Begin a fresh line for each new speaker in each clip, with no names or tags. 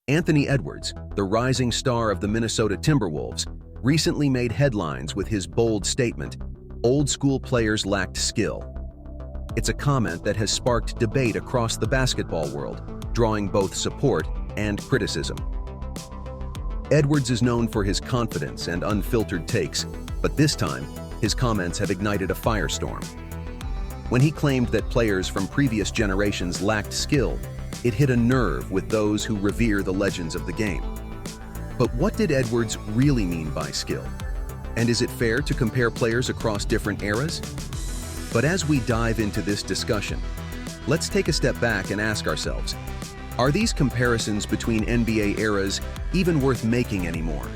Anthony Edwards, the rising star of the Minnesota Timberwolves, recently made headlines with his bold statement, "Old school players lacked skill." It's a comment that has sparked debate across the basketball world, drawing both support and criticism. Edwards is known for his confidence and unfiltered takes, but this time, his comments have ignited a firestorm. When he claimed that players from previous generations lacked skill, it hit a nerve with those who revere the legends of the game. But what did Edwards really mean by skill? And is it fair to compare players across different eras? But as we dive into this discussion, let's take a step back and ask ourselves, are these comparisons between NBA eras even worth making anymore?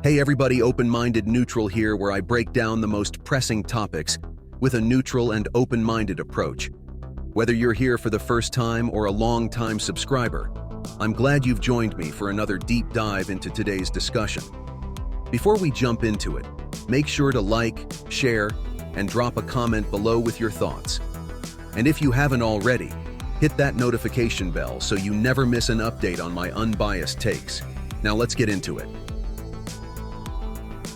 Hey everybody, open-minded neutral here, where I break down the most pressing topics with a neutral and open-minded approach. Whether you're here for the first time or a long-time subscriber, I'm glad you've joined me for another deep dive into today's discussion. Before we jump into it, make sure to like, share, and drop a comment below with your thoughts. And if you haven't already, hit that notification bell so you never miss an update on my unbiased takes. Now let's get into it.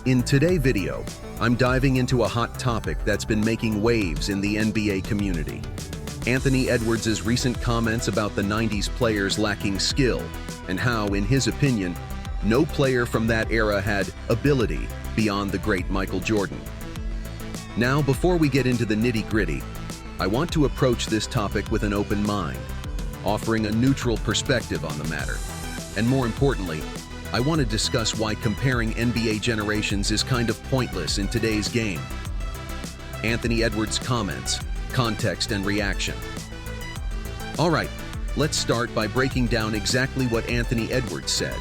In today's video, I'm diving into a hot topic that's been making waves in the NBA community. Anthony Edwards' recent comments about the 90s players lacking skill, and how, in his opinion, no player from that era had ability beyond the great Michael Jordan. Now, before we get into the nitty-gritty, I want to approach this topic with an open mind, offering a neutral perspective on the matter. And more importantly, I want to discuss why comparing NBA generations is kind of pointless in today's game. Anthony Edwards' comments, context, and reaction. All right, let's start by breaking down exactly what Anthony Edwards said.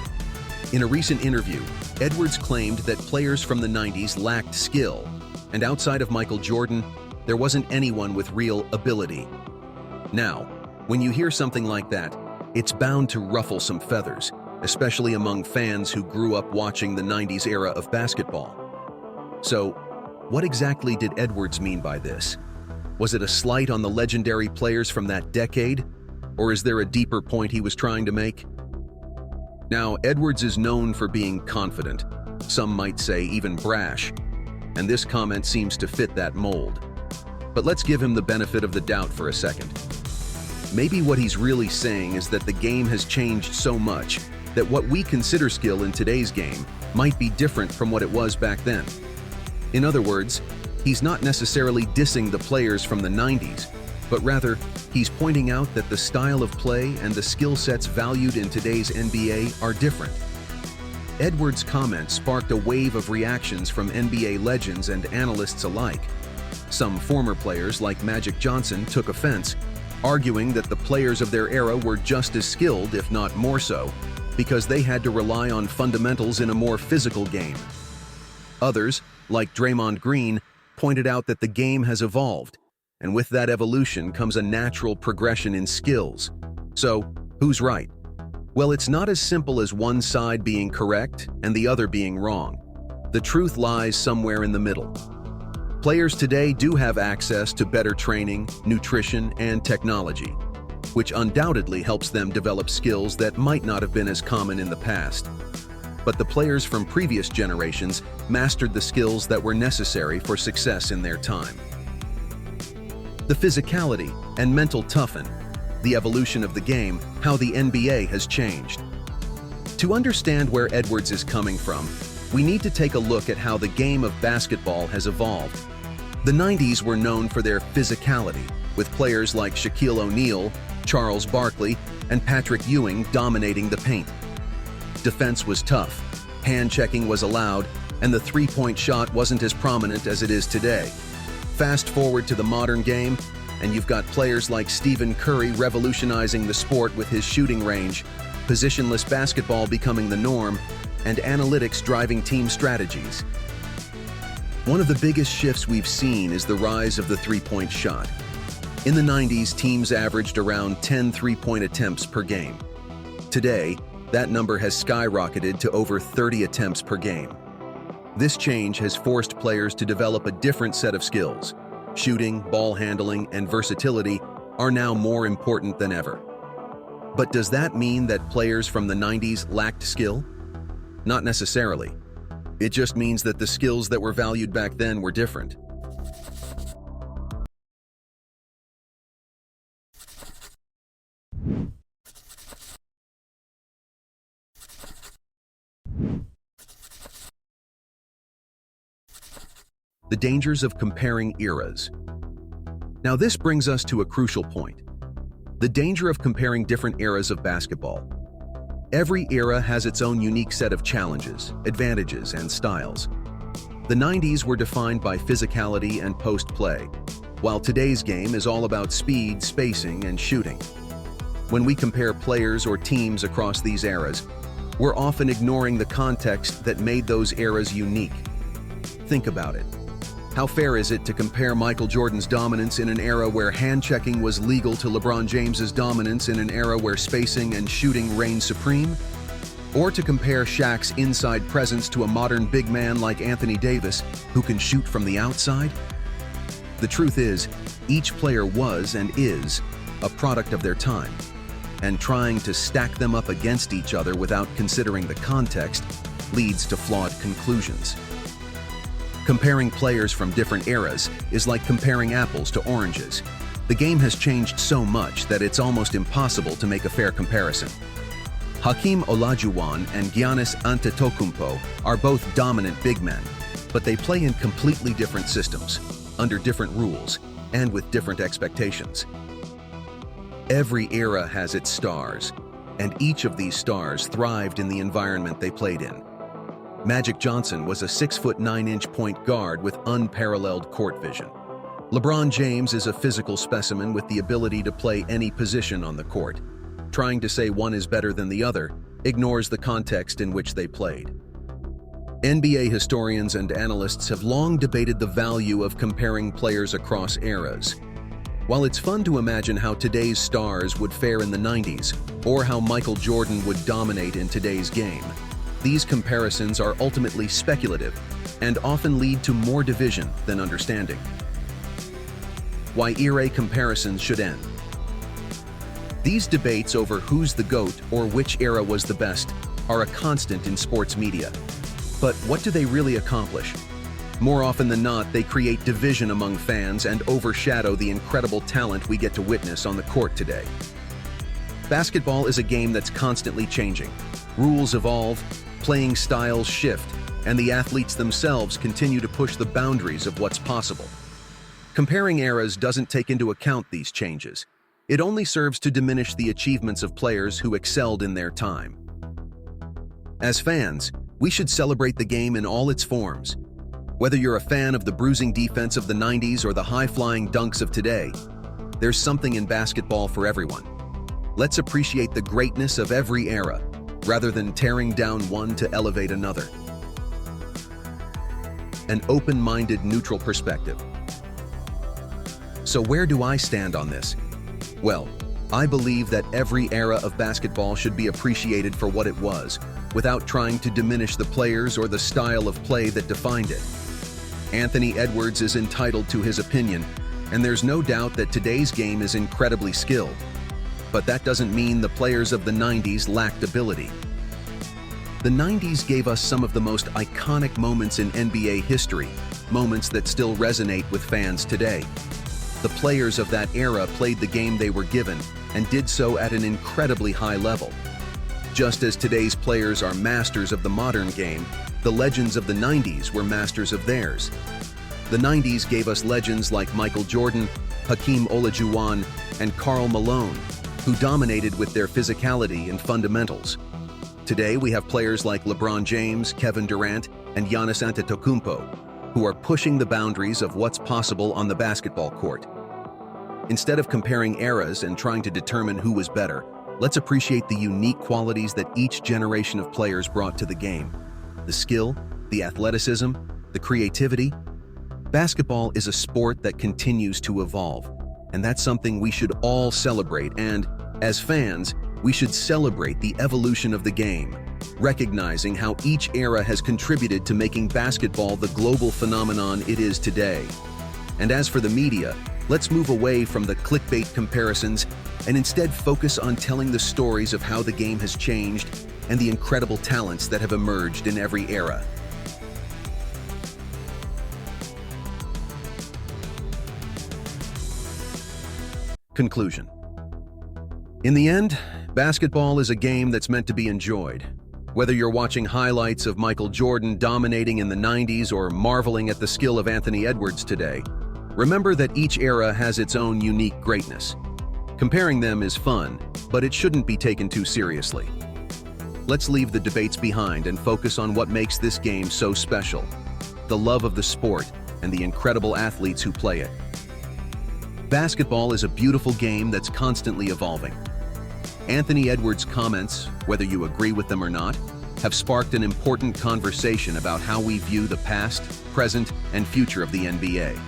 In a recent interview, Edwards claimed that players from the 90s lacked skill, and outside of Michael Jordan, there wasn't anyone with real ability. Now, when you hear something like that, it's bound to ruffle some feathers, especially among fans who grew up watching the 90s era of basketball. So, what exactly did Edwards mean by this? Was it a slight on the legendary players from that decade? Or is there a deeper point he was trying to make? Now, Edwards is known for being confident, some might say even brash, and this comment seems to fit that mold. But let's give him the benefit of the doubt for a second. Maybe what he's really saying is that the game has changed so much that what we consider skill in today's game might be different from what it was back then. In other words, he's not necessarily dissing the players from the 90s, but rather, he's pointing out that the style of play and the skill sets valued in today's NBA are different. Edwards' comment sparked a wave of reactions from NBA legends and analysts alike. Some former players like Magic Johnson took offense, arguing that the players of their era were just as skilled, if not more so, because they had to rely on fundamentals in a more physical game. Others, like Draymond Green, pointed out that the game has evolved, and with that evolution comes a natural progression in skills. So, who's right? Well, it's not as simple as one side being correct and the other being wrong. The truth lies somewhere in the middle. Players today do have access to better training, nutrition, and technology, which undoubtedly helps them develop skills that might not have been as common in the past. But the players from previous generations mastered the skills that were necessary for success in their time. The physicality and mental toughen, the evolution of the game, how the NBA has changed. To understand where Edwards is coming from, we need to take a look at how the game of basketball has evolved. The 90s were known for their physicality, with players like Shaquille O'Neal, Charles Barkley, and Patrick Ewing dominating the paint. Defense was tough, hand-checking was allowed, and the three-point shot wasn't as prominent as it is today. Fast forward to the modern game, and you've got players like Stephen Curry revolutionizing the sport with his shooting range, positionless basketball becoming the norm, and analytics driving team strategies. One of the biggest shifts we've seen is the rise of the three-point shot. In the 90s, teams averaged around 10 three-point attempts per game. Today, that number has skyrocketed to over 30 attempts per game. This change has forced players to develop a different set of skills. Shooting, ball handling, and versatility are now more important than ever. But does that mean that players from the 90s lacked skill? Not necessarily. It just means that the skills that were valued back then were different. The dangers of comparing eras. Now this brings us to a crucial point. The danger of comparing different eras of basketball. Every era has its own unique set of challenges, advantages, and styles. The 90s were defined by physicality and post-play, while today's game is all about speed, spacing, and shooting. When we compare players or teams across these eras, we're often ignoring the context that made those eras unique. Think about it. How fair is it to compare Michael Jordan's dominance in an era where hand-checking was legal to LeBron James's dominance in an era where spacing and shooting reigned supreme? Or to compare Shaq's inside presence to a modern big man like Anthony Davis, who can shoot from the outside? The truth is, each player was and is a product of their time, and trying to stack them up against each other without considering the context leads to flawed conclusions. Comparing players from different eras is like comparing apples to oranges. The game has changed so much that it's almost impossible to make a fair comparison. Hakeem Olajuwon and Giannis Antetokounmpo are both dominant big men, but they play in completely different systems, under different rules, and with different expectations. Every era has its stars, and each of these stars thrived in the environment they played in. Magic Johnson was a 6'9" point guard with unparalleled court vision. LeBron James is a physical specimen with the ability to play any position on the court. Trying to say one is better than the other ignores the context in which they played. NBA historians and analysts have long debated the value of comparing players across eras. While it's fun to imagine how today's stars would fare in the 90s, or how Michael Jordan would dominate in today's game, these comparisons are ultimately speculative and often lead to more division than understanding. Why era comparisons should end. These debates over who's the GOAT or which era was the best are a constant in sports media. But what do they really accomplish? More often than not, they create division among fans and overshadow the incredible talent we get to witness on the court today. Basketball is a game that's constantly changing. Rules evolve, playing styles shift, and the athletes themselves continue to push the boundaries of what's possible. Comparing eras doesn't take into account these changes. It only serves to diminish the achievements of players who excelled in their time. As fans, we should celebrate the game in all its forms. Whether you're a fan of the bruising defense of the 90s or the high-flying dunks of today, there's something in basketball for everyone. Let's appreciate the greatness of every era, rather than tearing down one to elevate another. An open-minded, neutral perspective. So where do I stand on this? Well, I believe that every era of basketball should be appreciated for what it was, without trying to diminish the players or the style of play that defined it. Anthony Edwards is entitled to his opinion, and there's no doubt that today's game is incredibly skilled. But that doesn't mean the players of the 90s lacked ability. The 90s gave us some of the most iconic moments in NBA history, moments that still resonate with fans today. The players of that era played the game they were given and did so at an incredibly high level. Just as today's players are masters of the modern game, the legends of the 90s were masters of theirs. The 90s gave us legends like Michael Jordan, Hakeem Olajuwon, and Karl Malone, who dominated with their physicality and fundamentals. Today, we have players like LeBron James, Kevin Durant, and Giannis Antetokounmpo, who are pushing the boundaries of what's possible on the basketball court. Instead of comparing eras and trying to determine who was better, let's appreciate the unique qualities that each generation of players brought to the game. The skill, the athleticism, the creativity. Basketball is a sport that continues to evolve, and that's something we should all celebrate, and, as fans, we should celebrate the evolution of the game. recognizing how each era has contributed to making basketball the global phenomenon it is today. And as for the media, let's move away from the clickbait comparisons and instead focus on telling the stories of how the game has changed and the incredible talents that have emerged in every era. Conclusion. In the end, basketball is a game that's meant to be enjoyed. Whether you're watching highlights of Michael Jordan dominating in the 90s or marveling at the skill of Anthony Edwards today, remember that each era has its own unique greatness. Comparing them is fun, but it shouldn't be taken too seriously. Let's leave the debates behind and focus on what makes this game so special: the love of the sport and the incredible athletes who play it. Basketball is a beautiful game that's constantly evolving. Anthony Edwards' comments, whether you agree with them or not, have sparked an important conversation about how we view the past, present, and future of the NBA.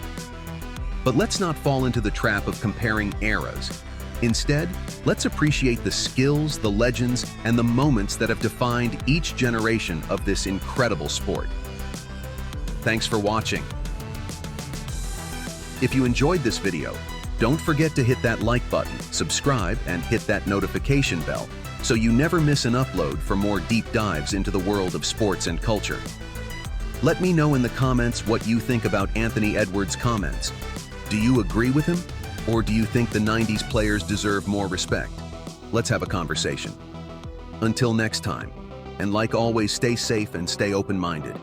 But let's not fall into the trap of comparing eras. Instead, let's appreciate the skills, the legends, and the moments that have defined each generation of this incredible sport. Thanks for watching. If you enjoyed this video, don't forget to hit that like button, subscribe, and hit that notification bell so you never miss an upload for more deep dives into the world of sports and culture. Let me know in the comments what you think about Anthony Edwards' comments. Do you agree with him? Or do you think the 90s players deserve more respect? Let's have a conversation. Until next time, and like always, stay safe and stay open-minded.